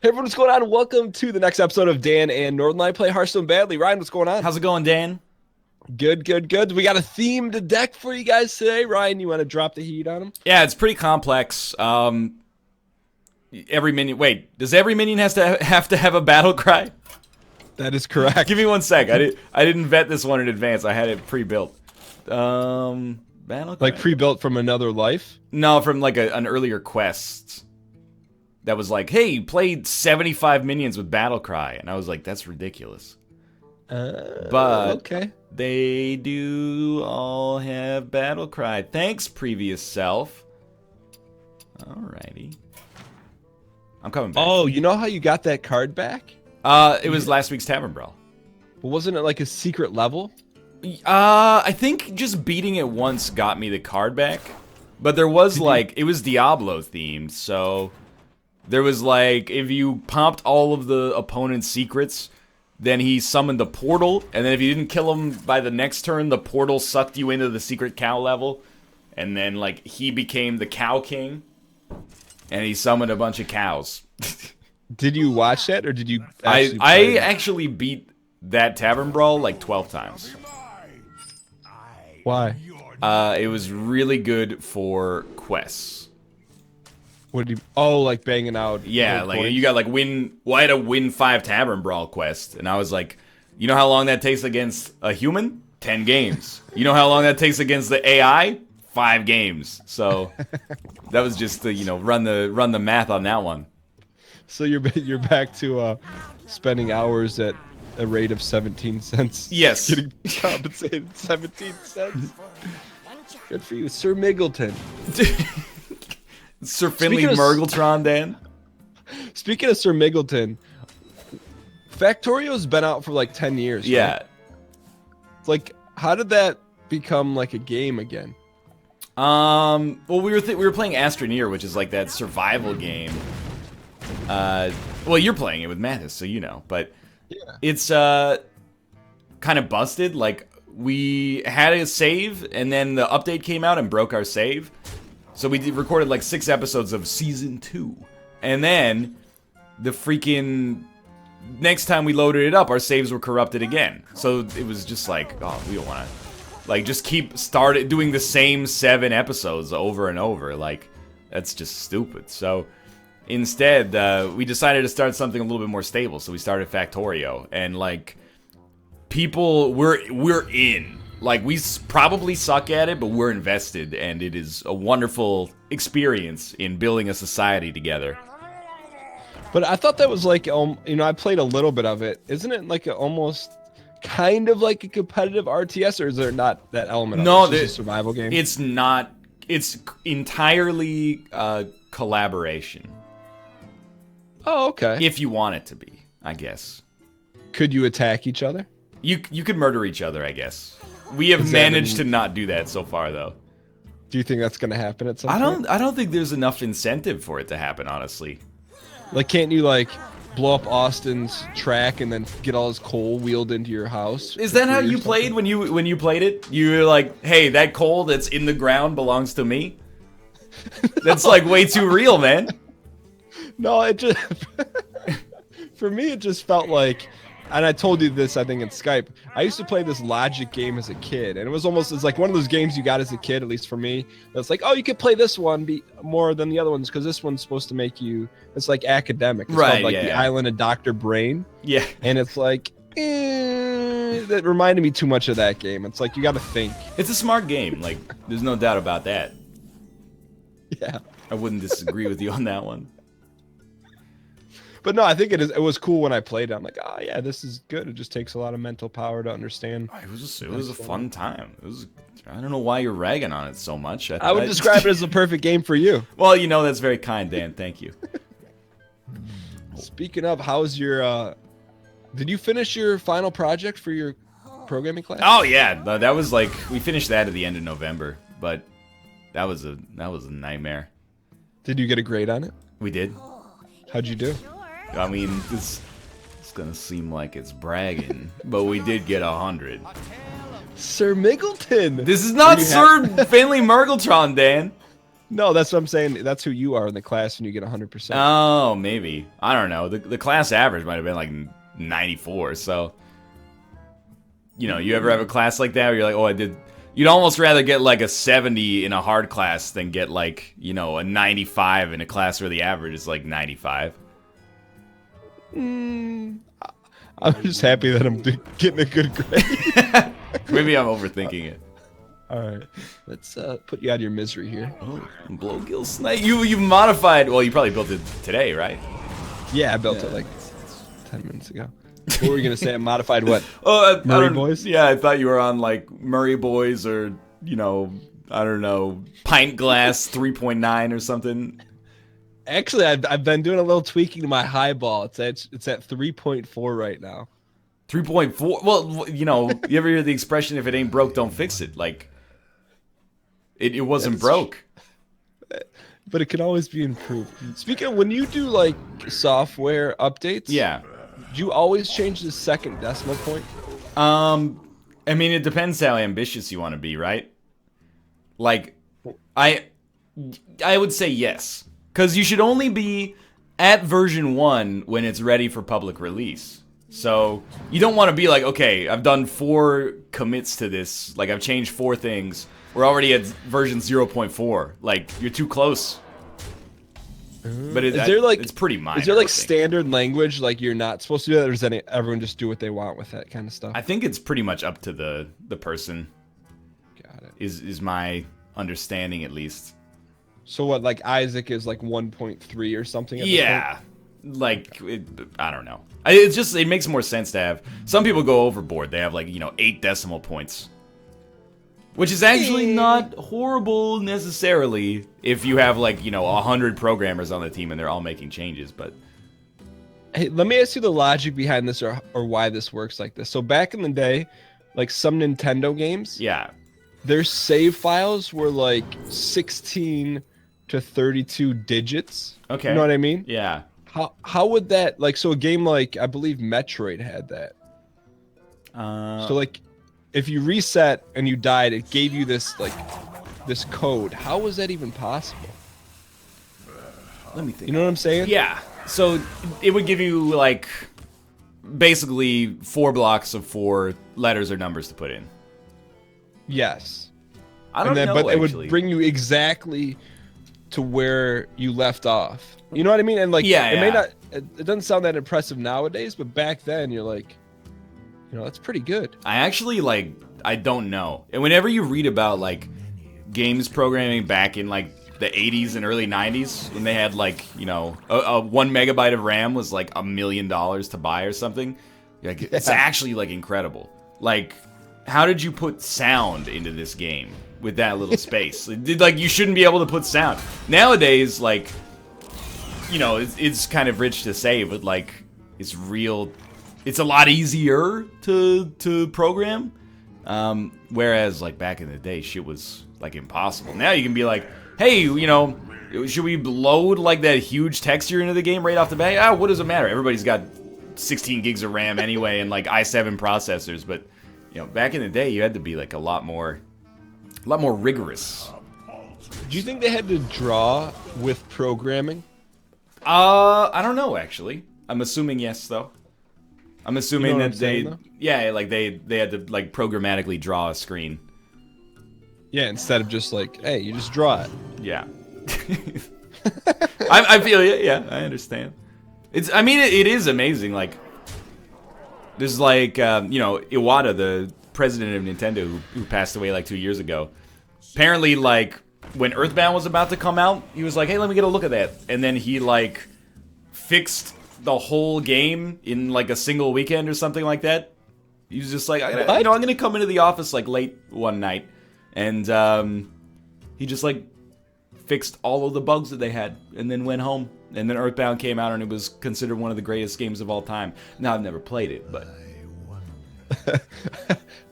Hey everyone, what's going on? Welcome to the next episode of Dan and Northern Play Hearthstone badly. Ryan, what's going on? How's it going, Dan? Good, good, good. We got a themed deck for you guys today. Ryan, you want to drop the heat on them? Yeah, it's pretty complex. Every minion. Wait, does every minion have to have a battle cry? That is correct. Give me 1 sec. I didn't vet this one in advance. I had it pre-built. Battle cry? Like pre-built from another life? No, from like an earlier quest. That was like, hey, you played 75 minions with battle cry, and I was like, that's ridiculous. But okay. they do all have battle cry. Thanks, previous self. Alrighty. I'm coming back. Oh, you know how you got that card back? It was last week's Tavern Brawl. But wasn't it like a secret level? I think just beating it once got me the card back. But there was like, it was Diablo themed, so there was like, if you pumped all of the opponent's secrets, then he summoned the portal, and then if you didn't kill him by the next turn, the portal sucked you into the secret cow level, and then like he became the cow king, and he summoned a bunch of cows. Did you watch that, or did you I play it? actually beat that Tavern Brawl like 12 times. Why? It was really good for quests. What did you... Oh, like banging out... Yeah, like you got like well, I had a win 5 Tavern Brawl quest, and I was like, you know how long that takes against a human? 10 games. You know how long that takes against the AI? 5 games. So that was just to, run the math on that one. So you're back to spending hours at a rate of 17 cents. Yes. Getting compensated 17 cents. Good for you, Sir Miggleton. Sir Finley Murgletron, Dan. Speaking of Sir Miggleton, Factorio's been out for like 10 years. Yeah. Right? Like, how did that become like a game again? Well, we were playing Astroneer, which is like that survival game. Well, you're playing it with Mathis, so you know, but yeah. It's kind of busted. Like, we had a save, and then the update came out and broke our save. So we recorded like 6 episodes of season 2, and then the freaking next time we loaded it up, our saves were corrupted again. So it was just like, oh, we don't want to like just keep doing the same 7 episodes over and over. Like, that's just stupid. So instead, we decided to start something a little bit more stable. So we started Factorio, and like people, we're in. Like, we probably suck at it, but we're invested, and it is a wonderful experience in building a society together. But I thought that was like, I played a little bit of it. Isn't it like almost kind of like a competitive RTS, or is there not that element? No, of it? It's just a survival game. It's not. It's entirely collaboration. Oh, okay. If you want it to be, I guess. Could you attack each other? You could murder each other, I guess. We have managed to not do that so far, though. Do you think that's going to happen at some point? I don't think there's enough incentive for it to happen, honestly. Like, can't you like blow up Austin's track and then get all his coal wheeled into your house? Is that how you played when you played it? You were like, hey, that coal that's in the ground belongs to me? That's like way too real, man. No, it just for me it just felt like, and I told you this I think in Skype, I used to play this logic game as a kid, and it was like one of those games you got as a kid, at least for me, that's like, oh, you could play this one more than the other ones because this one's supposed to make you, it's like academic. It's right, called, like the Island of Dr. Brain. Yeah. And it's like, that reminded me too much of that game. It's like, you got to think. It's a smart game, like, there's no doubt about that. Yeah. I wouldn't disagree with you on that one. But no, I think it was cool when I played it. I'm like, oh yeah, this is good. It just takes a lot of mental power to understand. It was a fun time. I don't know why you're ragging on it so much. I would describe it as the perfect game for you. Well, that's very kind, Dan. Thank you. Speaking of, how's your did you finish your final project for your programming class? Oh yeah, that was like, we finished that at the end of November, but that was a nightmare. Did you get a grade on it? We did. How'd you do? I mean, it's gonna seem like it's bragging, but we did get 100. Sir Miggleton! This is not Sir Finley Murgletron, Dan. No, that's what I'm saying. That's who you are in the class when you get 100%. Oh, maybe. I don't know. The class average might have been like 94. So, you know, you ever have a class like that where you're like, oh, I did. You'd almost rather get like a 70 in a hard class than get like, you know, a 95 in a class where the average is like 95. I'm just happy that I'm getting a good grade. Maybe I'm overthinking it. All right, let's put you out of your misery here. Oh, blowgill snake. You modified. Well, you probably built it today, right? Yeah, I built it like 10 minutes ago. What were you gonna say? I modified what? Oh, Murray Boys? Yeah, I thought you were on like Murray Boys or, you know, I don't know, Pint Glass 3.9 or something. Actually, I've been doing a little tweaking to my highball. It's at 3.4 right now. 3.4. Well, you know, you ever hear the expression, if it ain't broke, don't fix it? Like, it wasn't broke. But it can always be improved. Speaking of, when you do like software updates, Yeah. do you always change the second decimal point? I mean, it depends how ambitious you want to be, right? Like, I would say yes. Because you should only be at version 1 when it's ready for public release. So, you don't want to be like, okay, I've done 4 commits to this. Like, I've changed 4 things. We're already at version 0.4. Like, you're too close. But it's pretty minor. Is there like standard language, like you're not supposed to do that, or does everyone just do what they want with that kind of stuff? I think it's pretty much up to the person. Got it. Is my understanding, at least. So what, like Isaac is like 1.3 or something? Yeah. Like, I don't know. It's just, it makes more sense to have. Some people go overboard. They have like, you know, 8 decimal points. Which is actually not horrible necessarily if you have like, you know, 100 programmers on the team and they're all making changes, but... Hey, let me ask you the logic behind this or why this works like this. So back in the day, like some Nintendo games, yeah, their save files were like 16 to 32 digits. Okay. You know what I mean? Yeah. How would that, like, so a game like, I believe Metroid had that. So like, if you reset and you died, it gave you this like this code. How was that even possible? Let me think. You know what I'm saying? Yeah. So it would give you like basically 4 blocks of 4 letters or numbers to put in. Yes. I don't know. But actually. it would bring you exactly to where you left off. You know what I mean? And like, it may not. It doesn't sound that impressive nowadays, but back then you're like, you know, that's pretty good. I actually, like, I don't know. And whenever you read about, like, games programming back in, like, the 80s and early 90s, when they had, like, you know, a 1 megabyte of RAM was, like, $1 million to buy or something, like, it's actually, like, incredible. Like, how did you put sound into this game with that little space? Like, you shouldn't be able to put sound. Nowadays, like, you know, it's kind of rich to say, but, like, it's real... It's a lot easier to program, whereas like back in the day, shit was like impossible. Now you can be like, hey, you know, should we load like that huge texture into the game right off the bat? Ah, what does it matter? Everybody's got 16 gigs of RAM anyway, and like i7 processors. But you know, back in the day, you had to be like a lot more rigorous. Do you think they had to draw with programming? I don't know actually. I'm assuming yes though. I'm assuming that they had to like programmatically draw a screen. Yeah, instead of just like, hey, you just draw it. Yeah. I feel you. Yeah, I understand. I mean, it is amazing. Like, there's like, you know, Iwata, the president of Nintendo, who passed away like 2 years ago. Apparently, like, when Earthbound was about to come out, he was like, hey, let me get a look at that. And then he, like, fixed the whole game in like a single weekend or something like that. He was just like, I'm gonna come into the office like late one night, and he just like fixed all of the bugs that they had, and then went home. And then Earthbound came out, and it was considered one of the greatest games of all time. Now I've never played it, but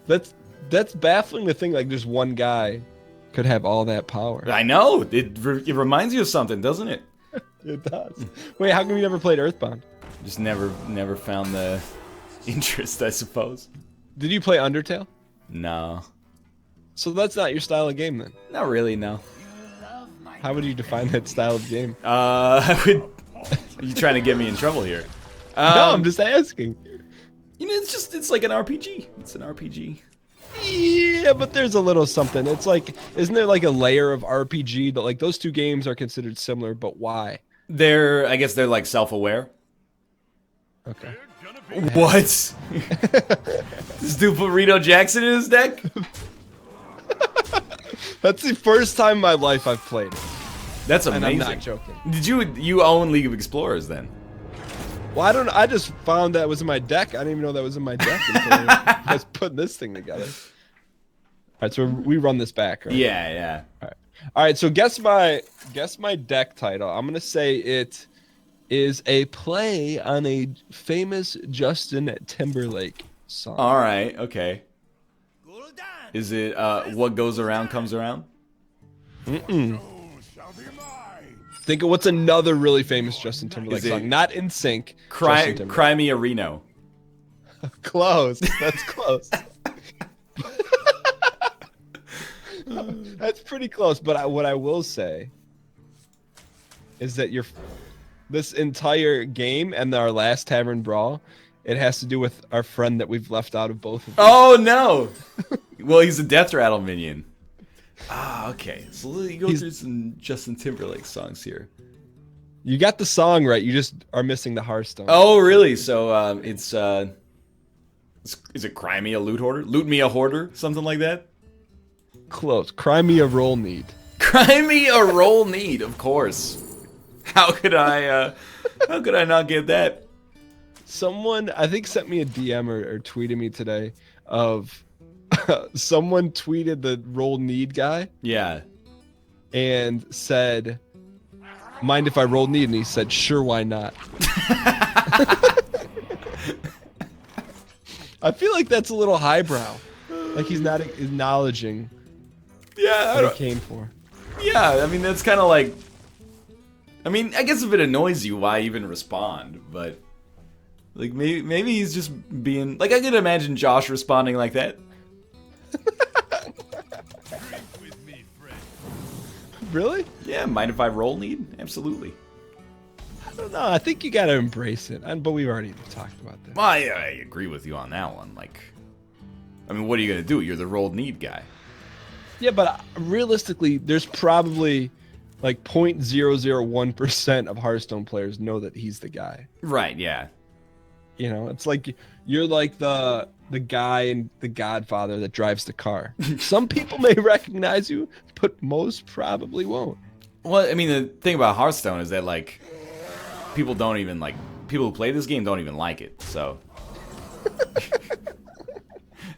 that's baffling to think like just one guy could have all that power. I know it reminds you of something, doesn't it? It does. Wait, how come you never played Earthbound? Just never found the interest, I suppose. Did you play Undertale? No. So that's not your style of game then? Not really, no. How would you define that style of game? I would. You trying to get me in trouble here? No, I'm just asking. You know, it's like an RPG. It's an RPG. Yeah, but there's a little something. It's like, isn't there like a layer of RPG that like those two games are considered similar, but why? I guess they're like self-aware. Okay. What? This dude put Rito Jackson in his deck? That's the first time in my life I've played it. That's amazing. And I'm not joking. Did you own League of Explorers then? Well, I just found that was in my deck. I didn't even know that was in my deck until I was putting this thing together. All right, so we run this back, right? Yeah. All right, so guess my deck title. I'm gonna say it is a play on a famous Justin Timberlake song. All right, okay. Is it What Goes Around Comes Around? Think of what's another really famous Justin Timberlake song. Not In Sync. Cry Me a Reno. Close. That's close. That's pretty close. But what I will say is that this entire game and our last Tavern Brawl, it has to do with our friend that we've left out of both of them. Oh no! Well, he's a Death Rattle minion. Ah, okay. So you go through some Justin Timberlake songs here. You got the song right. You just are missing the Hearthstone. Oh, really? So is it Cry Me a Loot Hoarder? Loot Me a Hoarder? Something like that? Close. Cry Me a Roll Need. Cry Me a Roll Need, of course. How could I not get that? Someone, I think, sent me a DM or tweeted me today of someone tweeted the Roll Need guy. Yeah. And said, mind if I roll need? And he said, sure, why not? I feel like that's a little highbrow. Like he's not acknowledging what he came for. Yeah, I mean, that's kind of like... I mean, I guess if it annoys you, why even respond? But, like, maybe he's just being... Like, I could imagine Josh responding like that. Really? Yeah, mind if I roll need? Absolutely. I don't know. I think you gotta embrace it. But we've already talked about that. Well, I agree with you on that one. Like, I mean, what are you gonna do? You're the rolled need guy. Yeah, but realistically, there's probably like 0.001% of Hearthstone players know that he's the guy. Right, yeah. You know, it's like you're like the guy in The Godfather that drives the car. Some people may recognize you, but most probably won't. Well, I mean, the thing about Hearthstone is that, like, people who play this game don't even like it, so.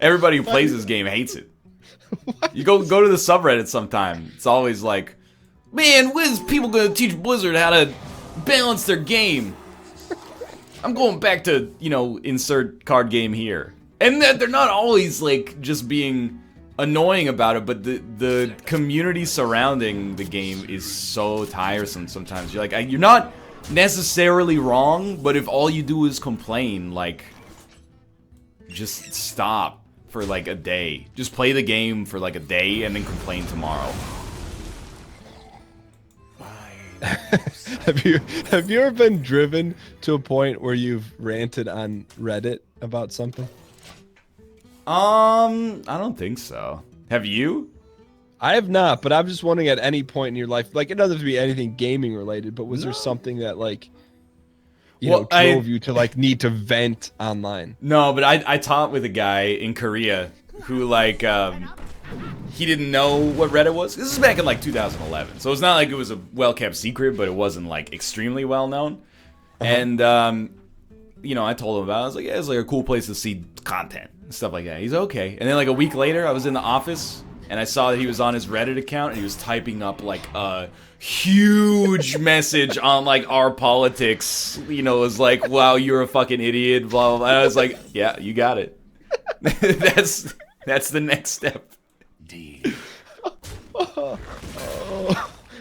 Everybody who plays this game hates it. You go to the subreddit sometime, it's always like, man, when is people gonna teach Blizzard how to balance their game? I'm going back to, you know, insert card game here. And that they're not always, like, just being annoying about it, but the community surrounding the game is so tiresome sometimes. You're like, you're not necessarily wrong, but if all you do is complain, like, just stop for, like, a day. Just play the game for, like, a day and then complain tomorrow. Have you ever been driven to a point where you've ranted on Reddit about something? I don't think so. Have you? I have not, but I'm just wondering at any point in your life, like, it doesn't have to be anything gaming related, but was there something that, like, you know, drove you to, like, need to vent online? No, but I taught with a guy in Korea who, like, he didn't know what Reddit was. This is back in, like, 2011, so it's not like it was a well-kept secret, but it wasn't, like, extremely well-known. And, you know, I told him about it. I was like, yeah, it's, like, a cool place to see content and stuff like that. He's okay. And then, like, a week later, I was in the office, and I saw that he was on his Reddit account, and he was typing up, like, a huge message on, like, our politics. You know, it was like, wow, you're a fucking idiot, blah, blah, blah. And I was like, yeah, you got it. That's the next step.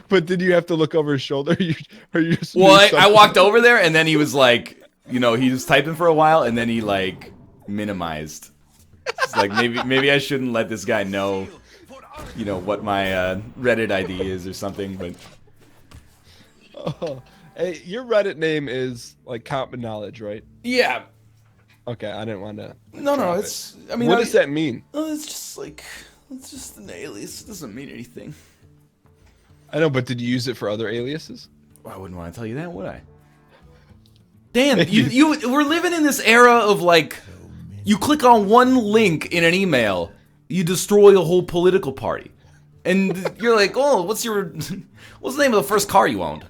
But did you have to look over his shoulder? Well, I walked over there, and then he was like, you know, he was typing for a while, and then he, like, minimized. It's like, maybe I shouldn't let this guy know you know, what my Reddit ID is or something, but Oh, hey, your Reddit name is like common knowledge, right? yeah. Okay, I didn't want to. No, it's. I mean, what does that mean? It's just like, it's just an alias. It doesn't mean anything. I know, but did you use it for other aliases? Well, I wouldn't want to tell you that, would I? Dan, we're living in this era of like, you click on one link in an email, you destroy a whole political party, and you're like, oh, what's the name of the first car you owned?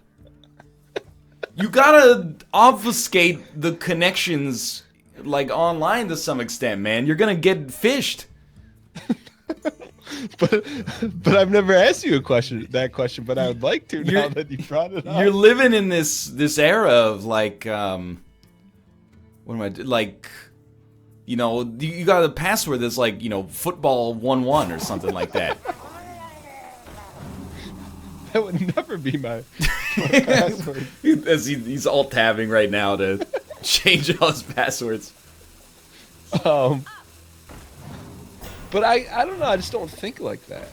You gotta obfuscate the connections, like online to some extent, man. You're gonna get fished. But I've never asked you that question, but I would like to now that you brought it up. You're living in this era of like, what am I like, you know, you got a password that's like, you know, football 1-1 or something like that. That would never be my password. He's alt-tabbing right now to change all his passwords. But I don't know. I just don't think like that.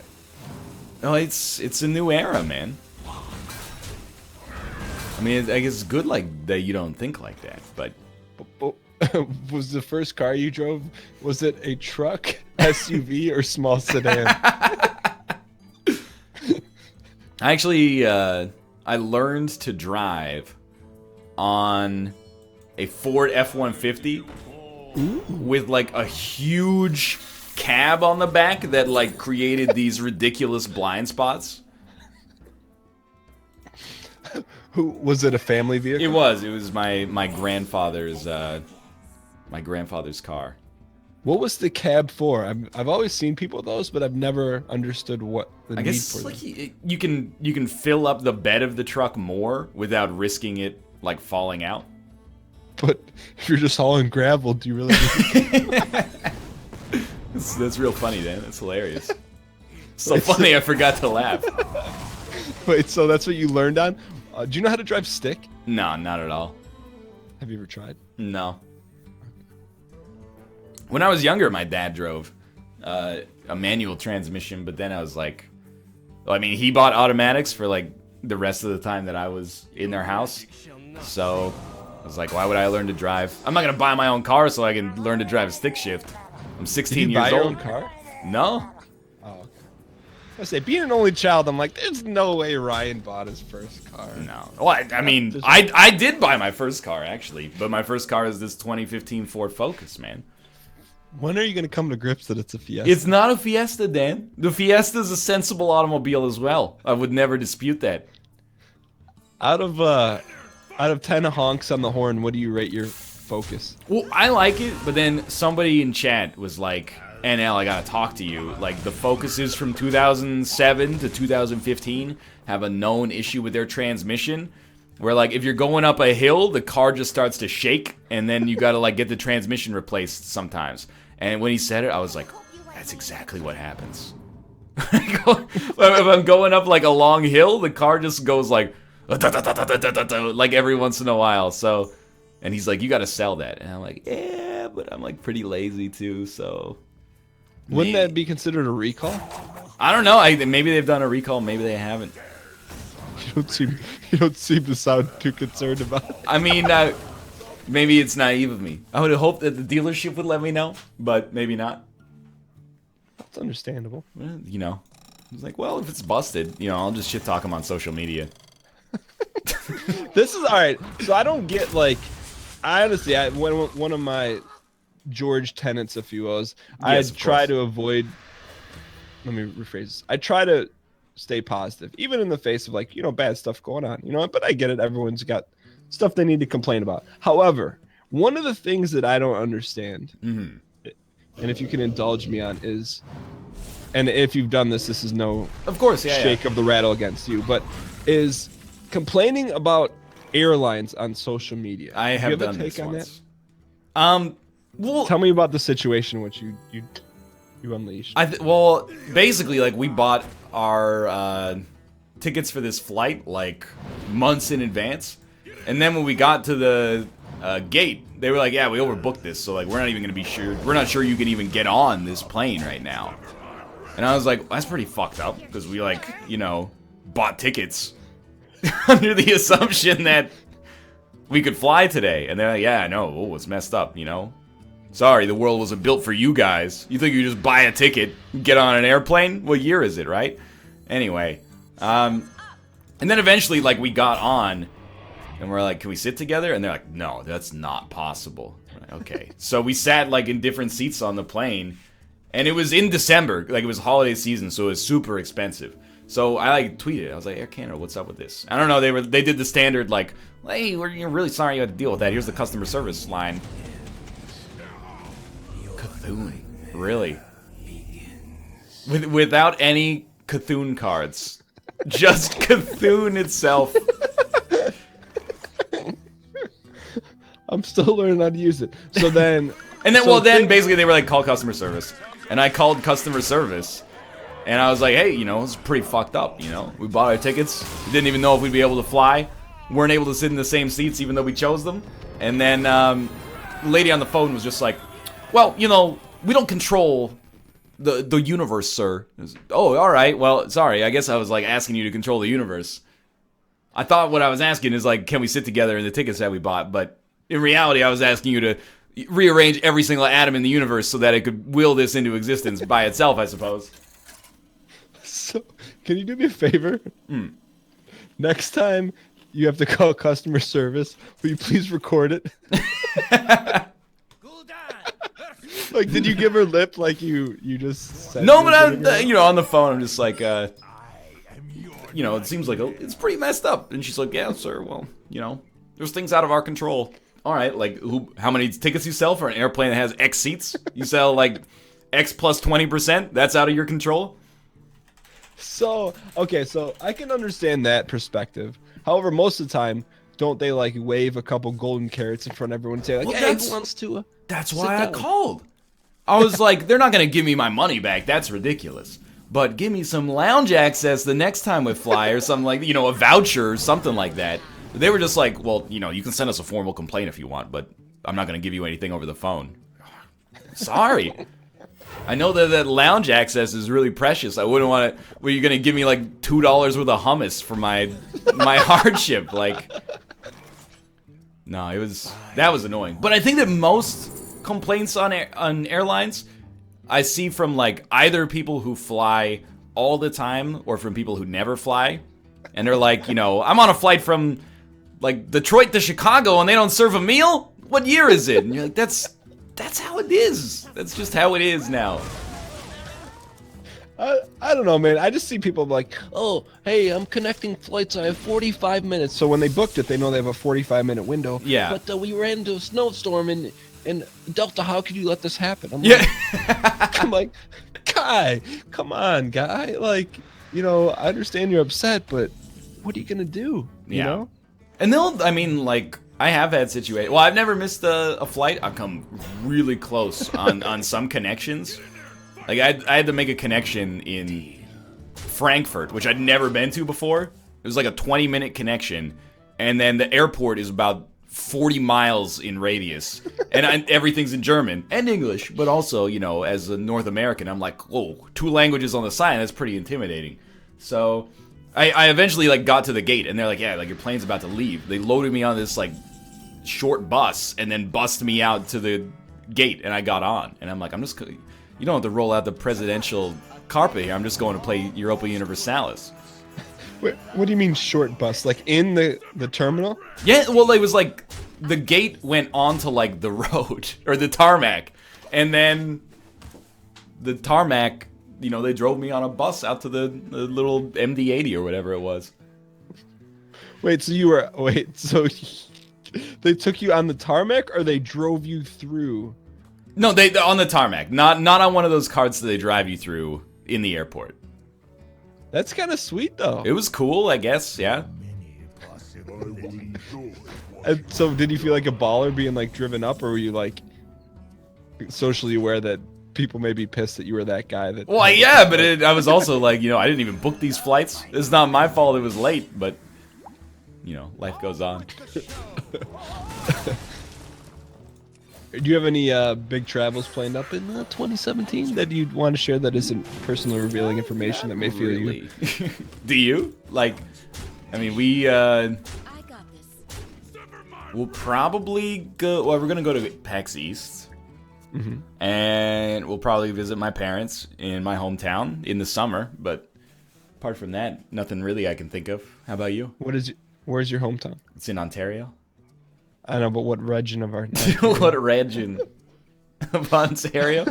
No, it's a new era, man. I mean, I guess it's good like that you don't think like that, but was the first car you drove, was it a truck, SUV, or small sedan? Actually, I learned to drive on a Ford F-150 with like a huge cab on the back that like created these ridiculous blind spots. Who was it? A family vehicle? It was my grandfather's car. What was the cab for? I've always seen people with those, but I've never understood what the need for them. Like you can fill up the bed of the truck more without risking it like falling out. But if you're just hauling gravel, do you really need That's real funny, Dan. That's hilarious. So funny, I forgot to laugh. Wait, so that's what you learned on? Do you know how to drive stick? No, not at all. Have you ever tried? No. When I was younger, my dad drove a manual transmission, but then I was like, well, I mean, he bought automatics for like the rest of the time that I was in their house. So I was like, why would I learn to drive? I'm not gonna buy my own car so I can learn to drive a stick shift. I'm 16 years old. Did you buy your own car? No. Oh, okay. I say, being an only child, I'm like, there's no way Ryan bought his first car. No. Well, I mean, I did buy my first car, actually. But my first car is this 2015 Ford Focus, man. When are you going to come to grips that it's a Fiesta? It's not a Fiesta, Dan. The Fiesta is a sensible automobile as well. I would never dispute that. Out of 10 honks on the horn, what do you rate your Focus? Well, I like it, but then somebody in chat was like, NL, I gotta talk to you. Like, the Focuses from 2007 to 2015 have a known issue with their transmission. Where, like, if you're going up a hill, the car just starts to shake, and then you gotta, like, get the transmission replaced sometimes. And when he said it, I was like, that's exactly what happens. If I'm going up, like, a long hill, the car just goes, like every once in a while, so... And he's like, you gotta sell that. And I'm like, yeah, but I'm, like, pretty lazy, too, so... Wouldn't that be considered a recall? I don't know. Maybe they've done a recall, maybe they haven't. You don't seem to sound too concerned about it. I mean, maybe it's naive of me. I would hope that the dealership would let me know, but maybe not. That's understandable. Well, you know, I was like, well, if it's busted, you know, I'll just shit talk them on social media. This is alright. So I don't get, like, I honestly, one of my George tenets, if you will, I try to avoid. Let me rephrase this. I try to stay positive, even in the face of, like, you know, bad stuff going on. You know, but I get it. Everyone's got stuff they need to complain about. However, one of the things that I don't understand, and if you can indulge me on, is, and if you've done this, this is no, of course, shake of the rattle against you, but is complaining about airlines on social media. I have done this once. Well, tell me about the situation which you unleashed. Well, basically, like, we bought our tickets for this flight like months in advance, and then when we got to the gate, they were like, "Yeah, we overbooked this, so like we're not even gonna be sure. We're not sure you can even get on this plane right now." And I was like, that's pretty fucked up, because we, like, you know, bought tickets under the assumption that we could fly today. And they're like, yeah, I know, oh, it's messed up, you know? Sorry, the world wasn't built for you guys. You think you just buy a ticket, get on an airplane? What year is it, right? Anyway, and then eventually, like, we got on, and we're like, can we sit together? And they're like, no, that's not possible. Like, okay. So we sat, like, in different seats on the plane. And it was in December, like it was holiday season, so it was super expensive. So I like tweeted, I was like, Air Canada, what's up with this? I don't know, they did the standard like, hey, we're really sorry you had to deal with that. Here's the customer service line. Cthulhu, really? Without any Cthulhu cards, just Cthulhu itself. I'm still learning how to use it. So then, and then, well, then basically they were like, call customer service. And I called customer service, and I was like, hey, you know, it's pretty fucked up, you know? We bought our tickets, we didn't even know if we'd be able to fly, weren't able to sit in the same seats even though we chose them. And then, the lady on the phone was just like, well, you know, we don't control the universe, sir. Was, oh, alright, well, sorry, I guess I was, like, asking you to control the universe. I thought what I was asking is, like, can we sit together in the tickets that we bought, but in reality, I was asking you to rearrange every single atom in the universe so that it could will this into existence by itself, I suppose. So, can you do me a favor? Next time you have to call customer service, will you please record it? Like, did you give her lip like you just said? No, but I'm, you know, on the phone, I'm just like, you know, it seems like it's pretty messed up. And she's like, yeah, sir, well, you know, there's things out of our control. All right, like, how many tickets you sell for an airplane that has X seats? You sell, like, X plus 20%? That's out of your control? So, okay, so I can understand that perspective. However, most of the time, don't they, like, wave a couple golden carrots in front of everyone and say, like, well, hey, who wants to That's why I called. I was like, they're not going to give me my money back. That's ridiculous. But give me some lounge access the next time we fly or something like, you know, a voucher or something like that. They were just like, well, you know, you can send us a formal complaint if you want, but I'm not going to give you anything over the phone. Sorry. I know that lounge access is really precious. I wouldn't want to... Were you going to give me, like, $2 worth of hummus for my hardship? Like... No, that was annoying. But I think that most complaints on airlines, I see from, like, either people who fly all the time or from people who never fly. And they're like, you know, I'm on a flight from... like, Detroit to Chicago, and they don't serve a meal? What year is it? And you're like, that's how it is. That's just how it is now. I don't know, man. I just see people like, oh, hey, I'm connecting flights. I have 45 minutes. So when they booked it, they know they have a 45-minute window. Yeah. But we ran into a snowstorm, and Delta, how could you let this happen? I'm like, guy, come on, guy. Like, you know, I understand you're upset, but what are you going to do? You know? And I mean, like, I have had situations. Well, I've never missed a flight. I've come really close on some connections. Like, I had to make a connection in Frankfurt, which I'd never been to before. It was like a 20-minute connection, and then the airport is about 40 miles in radius, and everything's in German and English, but also, you know, as a North American, I'm like, whoa, 2 languages on the side, that's pretty intimidating. So I eventually, like, got to the gate, and they're like, yeah, like, your plane's about to leave. They loaded me on this, like, short bus, and then bussed me out to the gate, and I got on. And I'm like, you don't have to roll out the presidential carpet here. I'm just going to play Europa Universalis. Wait, what do you mean short bus? Like, in the terminal? Yeah, well, it was like, the gate went onto, like, the road, or the tarmac, and then the tarmac... You know, they drove me on a bus out to the little MD-80 or whatever it was. Wait, so they took you on the tarmac, or they drove you through? No, they on the tarmac, not on one of those carts that they drive you through in the airport. That's kind of sweet, though. It was cool, I guess, yeah. And so, did you feel like a baller being, like, driven up, or were you, like, socially aware that people may be pissed that you were that guy that... Well, yeah, but I was also like, you know, I didn't even book these flights. It's not my fault it was late, but, you know, life goes on. Do you have any big travels planned up in 2017 that you'd want to share that isn't personally revealing information that may feel you? Do you? Like, I mean, we'll probably go. Well, we're gonna go to PAX East, and we'll probably visit my parents in my hometown in the summer. But apart from that, nothing really I can think of. How about you? Where's your hometown? It's in Ontario. I know, but what region of our? What region of Ontario?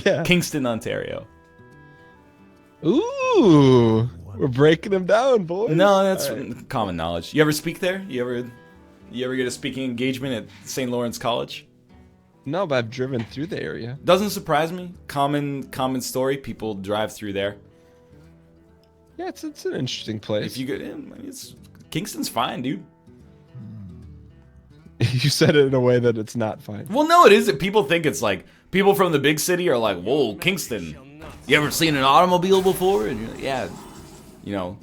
Yeah. Kingston, Ontario. Ooh, we're breaking them down, boys. No, that's common knowledge. You ever speak there? You ever get a speaking engagement at St. Lawrence College? No, but I've driven through the area. Doesn't surprise me. Common story. People drive through there. Yeah, it's an interesting place. If you go in, Kingston's fine, dude. You said it in a way that it's not fine. Well, no, it isn't. People think it's like, people from the big city are like, whoa, Kingston. You ever seen an automobile before? And you're like, yeah, you know.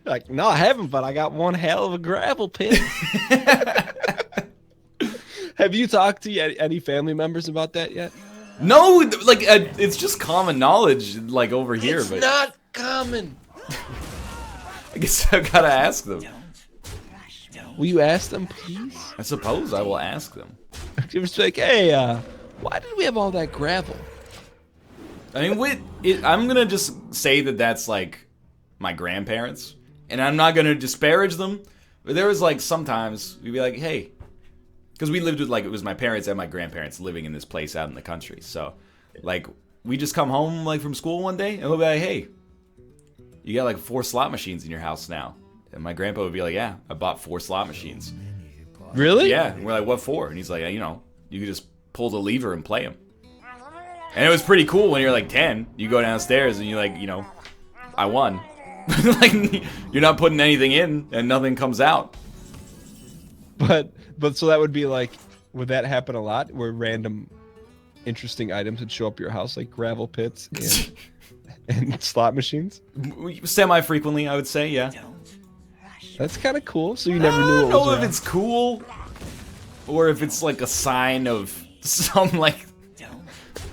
Like, no, I haven't, but I got one hell of a gravel pit. Have you talked to any family members about that yet? No, like, it's just common knowledge, like, over here. It's but not common. I guess I've got to ask them. Will you ask them, please? I suppose I will ask them. You just be like, hey, why did we have all that gravel? I mean, I'm going to just say that that's, like, my grandparents. And I'm not going to disparage them. But there was, like, sometimes we'd be like, hey. Because we lived with, like, it was my parents and my grandparents living in this place out in the country. So, like, we just come home, like, from school one day. And we'll be like, hey, you got, like, 4 slot machines in your house now. And my grandpa would be like, yeah, I bought 4 slot machines. Really? Yeah. And we're like, what for? And he's like, you know, you could just pull the lever and play them. And it was pretty cool when you're like 10. You go downstairs and you're like, you know, I won. Like, you're not putting anything in and nothing comes out. But so that would be like, would that happen a lot? Where random interesting items would show up at your house, like gravel pits and slot machines? Semi-frequently, I would say, yeah. That's kind of cool. So you never knew. I don't know if it's cool or if it's like a sign of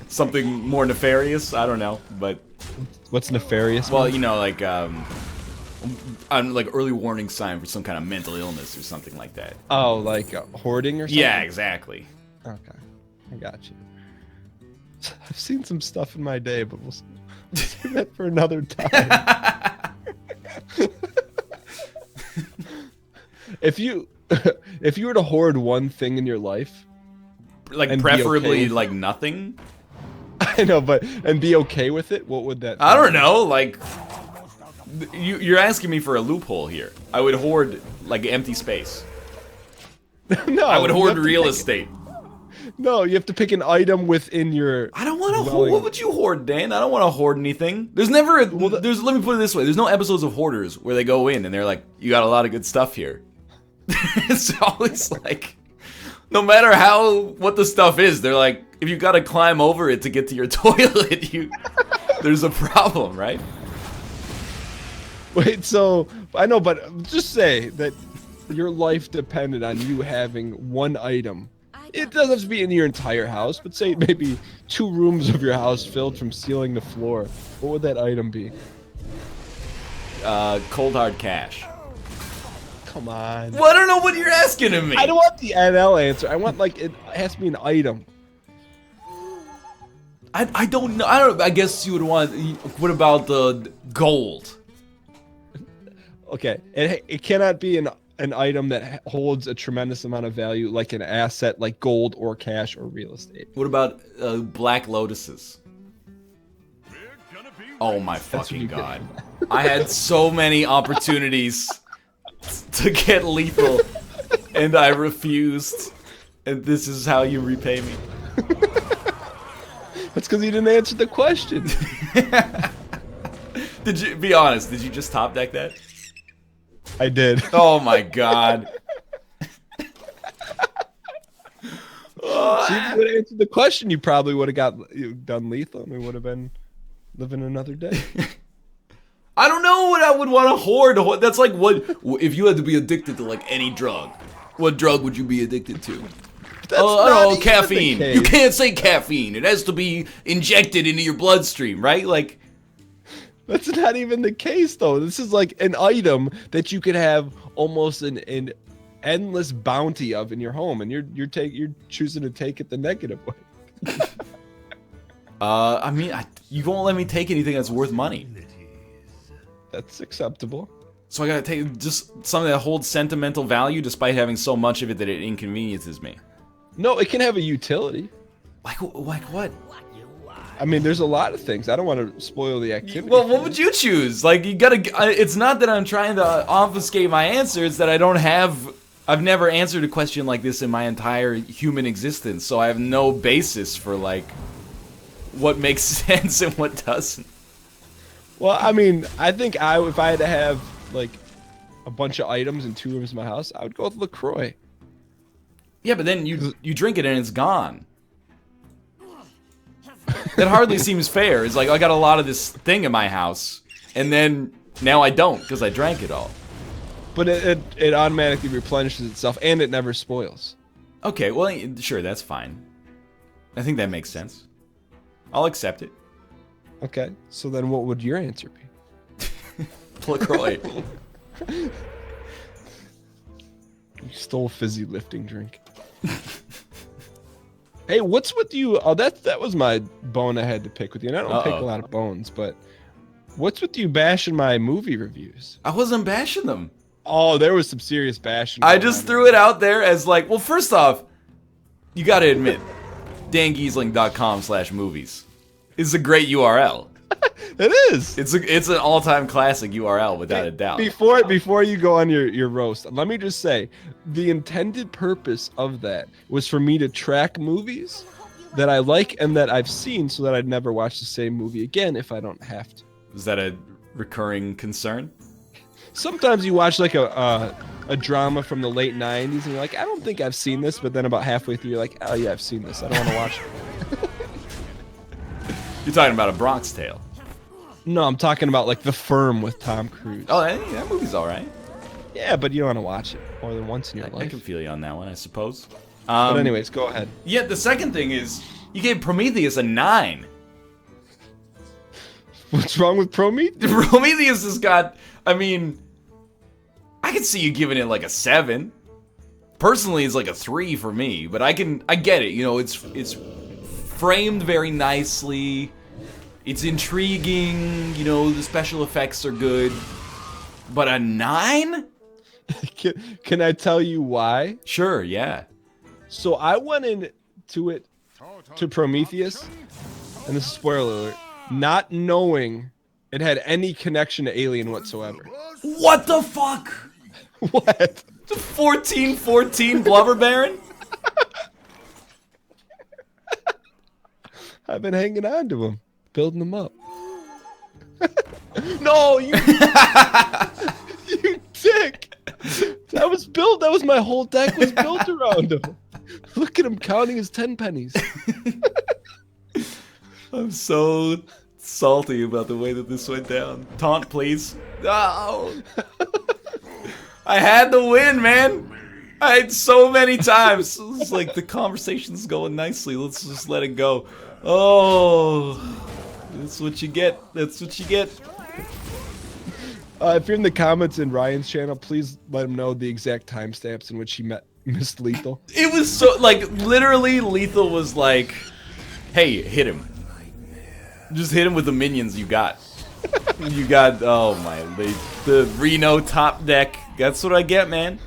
something more nefarious. I don't know, but what's nefarious? Well, you know, like like early warning sign for some kind of mental illness or something like that. Oh, like hoarding or something? Yeah, exactly. Okay, I got you. I've seen some stuff in my day, but we'll save that for another time. If you were to hoard one thing in your life, like preferably like nothing. I know, and be okay with it, what would that be? I don't know, like you're asking me for a loophole here. I would hoard like empty space. No, I would hoard real estate. No, you have to pick an item within your. I don't want to hoard. What would you hoard, Dan? I don't want to hoard anything. There's never. Let me put it this way. There's no episodes of Hoarders where they go in and they're like, "You got a lot of good stuff here." It's always like, no matter what the stuff is, they're like, if you got to climb over it to get to your toilet, there's a problem, right? Wait, so I know, but just say that your life depended on you having one item. It doesn't have to be in your entire house, but say maybe 2 rooms of your house filled from ceiling to floor. What would that item be? Cold hard cash. Come on. Well, I don't know what you're asking of me. I don't want the NL answer. I want, like, it has to be an item. I don't know. I guess you would want. What about the gold? Okay, it cannot be an item that holds a tremendous amount of value, like an asset, like gold or cash or real estate. What about black lotuses? Oh my fucking god! I had so many opportunities to get lethal, and I refused. And this is how you repay me. That's because you didn't answer the question. Did you be honest? Did you just top deck that? I did. Oh my god. So if you would have answered the question, you probably would have done lethal, and we would have been living another day. I don't know what I would want to hoard. That's like what if you had to be addicted to like any drug. What drug would you be addicted to? Oh, even caffeine. the You case. can't say caffeine. It has to be injected into your bloodstream, right? Like, That's not even the case, though. This is like an item that you could have almost an endless bounty of in your home, and you're choosing to take it the negative way. I mean, you won't let me take anything that's worth money. That's acceptable. So I gotta take just something that holds sentimental value despite having so much of it that it inconveniences me. No, it can have a utility. Like what? I mean, there's a lot of things. I don't want to spoil the activity. Well, what would you choose? Like, you gotta. It's not that I'm trying to obfuscate my answer. It's that I've never answered a question like this in my entire human existence, so I have no basis for like what makes sense and what doesn't. Well, I mean, I think if I had to have like a bunch of items in 2 rooms in my house, I would go with LaCroix. Yeah, but then you drink it and it's gone. That hardly seems fair. It's like I got a lot of this thing in my house, and then now I don't because I drank it all. But it automatically replenishes itself, and it never spoils. Okay, well, sure, that's fine. I think that makes sense. I'll accept it. Okay, so then what would your answer be? LaCroix. You stole a fizzy lifting drink. Hey, what's with you? Oh, that was my bone I had to pick with you. And I don't pick a lot of bones, but what's with you bashing my movie reviews? I wasn't bashing them. Oh, there was some serious bashing. I just threw it out there as like, well, first off, you gotta admit, dangheesling.com/movies is a great URL. It is. It's an all-time classic URL without a doubt. Before you go on your roast, let me just say, the intended purpose of that was for me to track movies that I like and that I've seen, so that I'd never watch the same movie again if I don't have to. Is that a recurring concern? Sometimes you watch like a drama from the late 90s and you're like, I don't think I've seen this, but then about halfway through you're like, oh yeah, I've seen this. I don't want to watch it. You're talking about A Bronx Tale. No, I'm talking about like The Firm with Tom Cruise. Oh, that movie's all right. Yeah, but you don't want to watch it more than once in your life. I can feel you on that one, I suppose. But anyways, go ahead. Yeah, the second thing is, you gave Prometheus a 9. What's wrong with Prometheus? Prometheus has got, I mean, I could see you giving it like a 7. Personally, it's like a 3 for me, but I get it. You know, it's framed very nicely. It's intriguing. You know, the special effects are good. But a 9? Can I tell you why? Sure, yeah. So I went into it to Prometheus, and this is spoiler alert, not knowing it had any connection to Alien whatsoever. What the fuck? What? The 1414 Blubber Baron? I've been hanging on to him, building them up. No, you you dick. That was my whole deck was built around him. Look at him counting his 10 pennies. I'm so salty about the way that this went down. Taunt, please. No. I had to win, man. I had so many times. It's like the conversation's going nicely. Let's just let it go. Oh, that's what you get. That's what you get. If you're in the comments in Ryan's channel, please let him know the exact timestamps in which he missed Lethal. It was so, like, literally Lethal was like, hey, hit him. Just hit him with the minions you got. You got, oh my, the Reno top deck. That's what I get, man.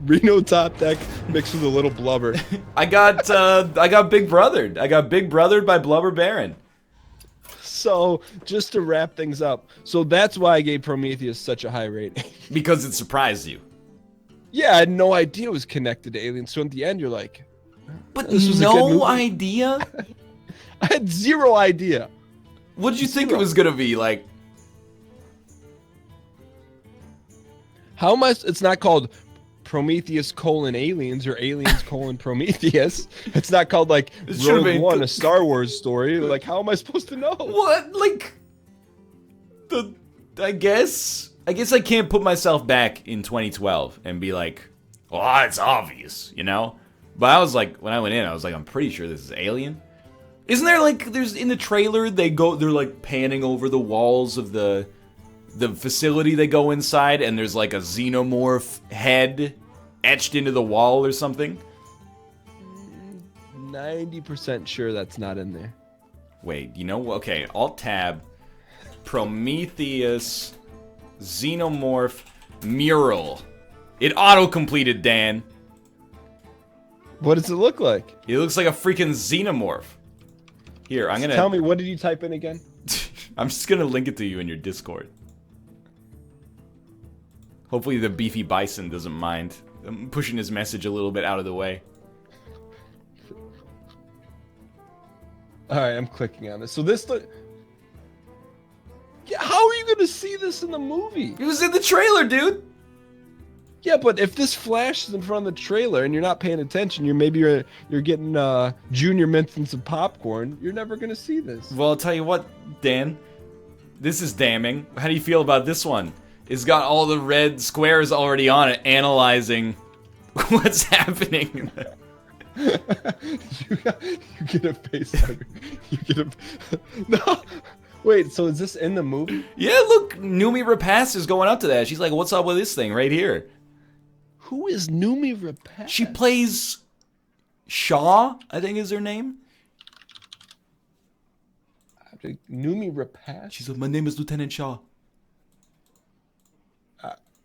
Reno top deck mixed with a little blubber. I got big brothered. I got big brothered by Blubber Baron. So, just to wrap things up, so that's why I gave Prometheus such a high rating. Because it surprised you. Yeah, I had no idea it was connected to Alien. So at the end, you're like, but this was a good no movie. idea? I had zero idea. What did you think it was gonna be? Like, how am I? It's not called Prometheus : Aliens or Aliens : Prometheus. It's not called like Rogue One, a Star Wars story. Like, how am I supposed to know? What? Like, I guess I can't put myself back in 2012 and be like, well, it's obvious, you know? But I was like, when I went in, I was like, I'm pretty sure this is Alien. Isn't there like, there's in the trailer, they're like panning over the walls of the facility they go inside, and there's like a xenomorph head etched into the wall or something? 90% sure that's not in there. Wait, you know, okay, Alt-Tab, Prometheus, Xenomorph, Mural. It auto-completed, Dan. What does it look like? It looks like a freaking Xenomorph. Here, I'm gonna... Tell me, what did you type in again? I'm just gonna link it to you in your Discord. Hopefully the beefy bison doesn't mind. I'm pushing his message a little bit out of the way. Alright, I'm clicking on this. So this... Yeah, how are you going to see this in the movie? It was in the trailer, dude! Yeah, but if this flashes in front of the trailer and you're not paying attention, you're getting junior mints and some popcorn, you're never going to see this. Well, I'll tell you what, Dan. This is damning. How do you feel about this one? It's got all the red squares already on it, analyzing what's happening. you get a face hugger. You get a... No! Wait, so is this in the movie? Yeah, look, Numi Rapace is going up to that. She's like, what's up with this thing right here? Who is Numi Rapace? She plays Shaw, I think is her name. Numi Rapace? She's like, my name is Lieutenant Shaw.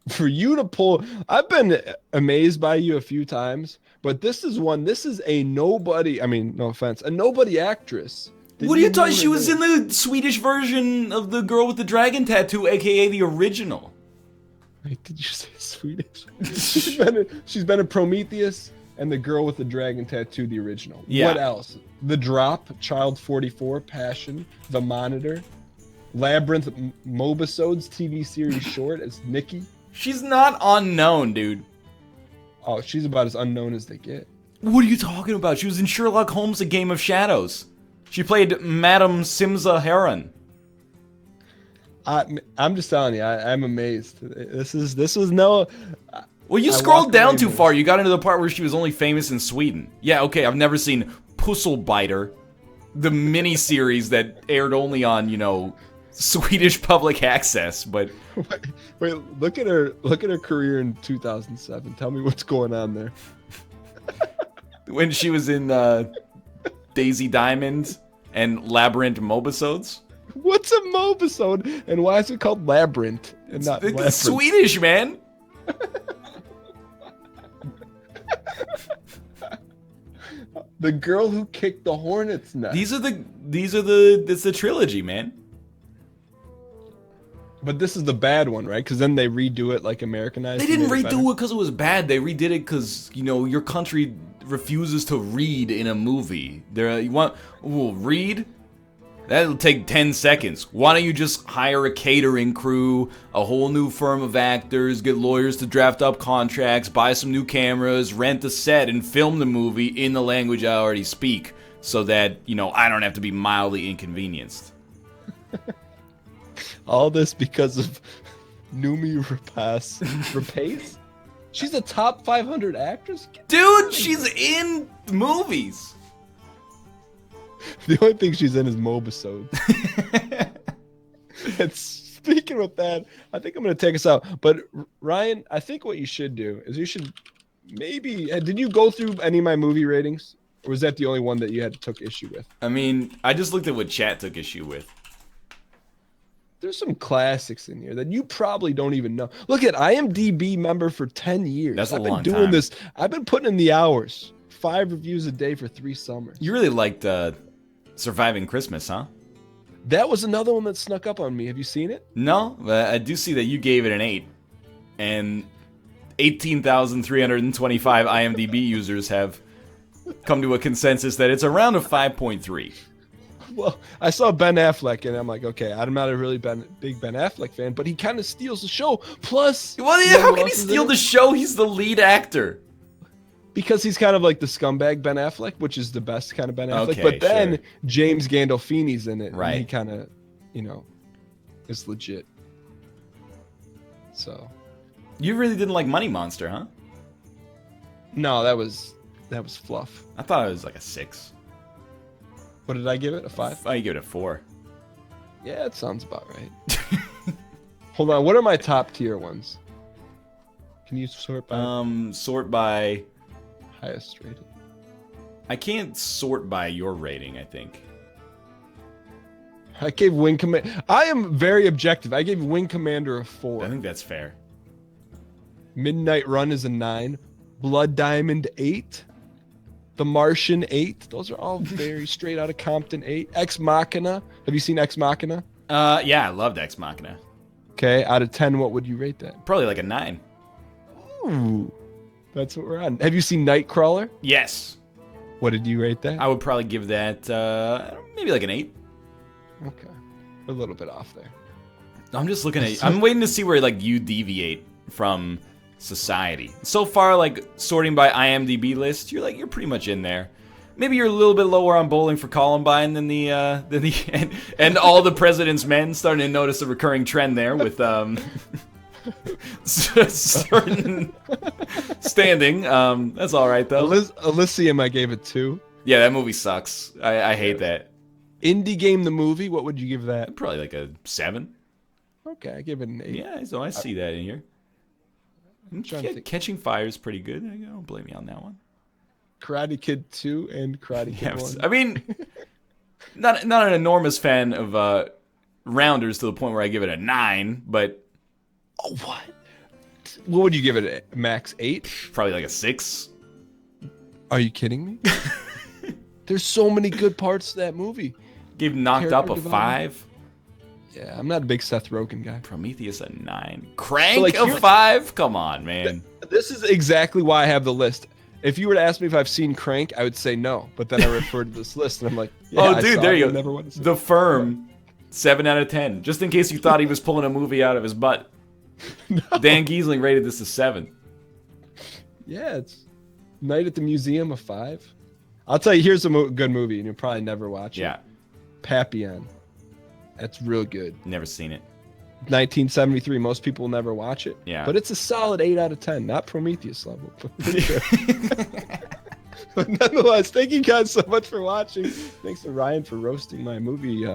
For you to pull... I've been amazed by you a few times, but this is a nobody... I mean, no offense. A nobody actress. What are you talking? She was in the Swedish version of the girl with the dragon tattoo, aka the original. Wait, did you say Swedish? she's been in Prometheus and the girl with the dragon tattoo, the original. Yeah. What else? The Drop, Child 44, Passion, The Monitor, Labyrinth, Mobisodes TV series short as Nikki. She's not unknown, dude. Oh, she's about as unknown as they get. What are you talking about? She was in Sherlock Holmes: A Game of Shadows. She played Madame Simza Heron. I'm just telling you, I'm amazed. This was no... Well, you scrolled down too far. You got into the part where she was only famous in Sweden. Yeah, okay, I've never seen Pusselbiter, the mini-series that aired only on, you know, Swedish public access, but... Wait, look at her career in 2007. Tell me what's going on there. When she was in Daisy Diamond and Labyrinth Mobisodes. What's a Mobisode, and why is it called Labyrinth and not Labyrinth? It's Swedish, man. The girl who kicked the hornet's nest. It's the trilogy, man. But this is the bad one, right? Because then they redo it like Americanized. They didn't redo it because it was bad. They redid it because, you know, your country refuses to read in a movie. Read? That'll take 10 seconds. Why don't you just hire a catering crew, a whole new firm of actors, get lawyers to draft up contracts, buy some new cameras, rent a set, and film the movie in the language I already speak, so that, you know, I don't have to be mildly inconvenienced. All this because of Numi Rapace? She's a top 500 actress? Dude, she's in movies. The only thing she's in is Mobisode. And speaking with that, I think I'm going to take us out. But Ryan, I think what you should do is you should maybe... Did you go through any of my movie ratings? Or was that the only one that you took issue with? I mean, I just looked at what chat took issue with. There's some classics in here that you probably don't even know. Look at IMDb member for 10 years. That's a long time. I've been doing this. I've been putting in the hours. 5 reviews a day for 3 summers. You really liked Surviving Christmas, huh? That was another one that snuck up on me. Have you seen it? No, but I do see that you gave it an 8. And 18,325 IMDb users have come to a consensus that it's around a 5.3. Well, I saw Ben Affleck, and I'm like, okay, I'm not a really big Ben Affleck fan, but he kind of steals the show. Plus... Well, yeah, how can he steal the show? He's the lead actor. Because he's kind of like the scumbag Ben Affleck, which is the best kind of Ben Affleck. Okay, but then sure. James Gandolfini's in it. Right. And he kind of, you know, is legit. So. You really didn't like Money Monster, huh? No, that was That was fluff. I thought it was like a 6. What did I give it? A 5? I give it a 4. Yeah, it sounds about right. Hold on. What are my top tier ones? Can you sort by Sort by. highest rated? I can't sort by your rating, I think. I gave Wing Commander. I am very objective. I gave Wing Commander a 4. I think that's fair. Midnight Run is a 9. Blood Diamond 8. The Martian 8. Those are all very straight out of Compton 8. Ex Machina. Have you seen Ex Machina? Yeah, I loved Ex Machina. Okay, out of 10, what would you rate that? Probably like a 9. Ooh, that's what we're on. Have you seen Nightcrawler? Yes. What did you rate that? I would probably give that maybe like an 8. Okay, a little bit off there. I'm just looking at. I'm waiting to see where like you deviate from society. So far, like sorting by IMDb list, you're pretty much in there. Maybe you're a little bit lower on Bowling for Columbine than the and All the President's Men. Starting to notice a recurring trend there with certain standing. That's all right though. Elysium, I gave it 2. Yeah, that movie sucks. I hate that. Indie Game the movie, what would you give that? Probably like a 7. Okay, I give it an 8. Yeah, so I see that in here. Catching Fire is pretty good. I don't blame you on that one. Karate Kid 2 and Karate Kid 1. I mean, not an enormous fan of Rounders to the point where I give it a 9, but Oh, what? What would you give it? Max 8? probably like a 6. Are you kidding me? There's so many good parts to that movie. Gave Knocked Up a Character 5. Yeah, I'm not a big Seth Rogen guy. Prometheus a 9. Crank So, like, a 5? Come on, man. This is exactly why I have the list. If you were to ask me if I've seen Crank, I would say no. But then I refer to this list, and I'm like, yeah, Oh, I dude, saw there it. you I go. never want to see The it. Firm, 7 out of 10. Just in case you thought he was pulling a movie out of his butt. No. Dan Gheesling rated this a 7. Yeah, it's Night at the Museum, a 5. I'll tell you, here's a good movie, and you'll probably never watch it. Yeah, Papillon. That's real good. never seen it. 1973. Most people will never watch it. Yeah. But it's a solid 8 out of 10. Not Prometheus level. But nonetheless, thank you guys so much for watching. Thanks to Ryan for roasting my movie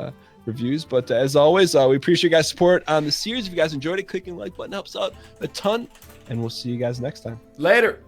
reviews. But as always, we appreciate you guys' support on the series. If you guys enjoyed it, clicking the like button helps out a ton. And we'll see you guys next time. Later.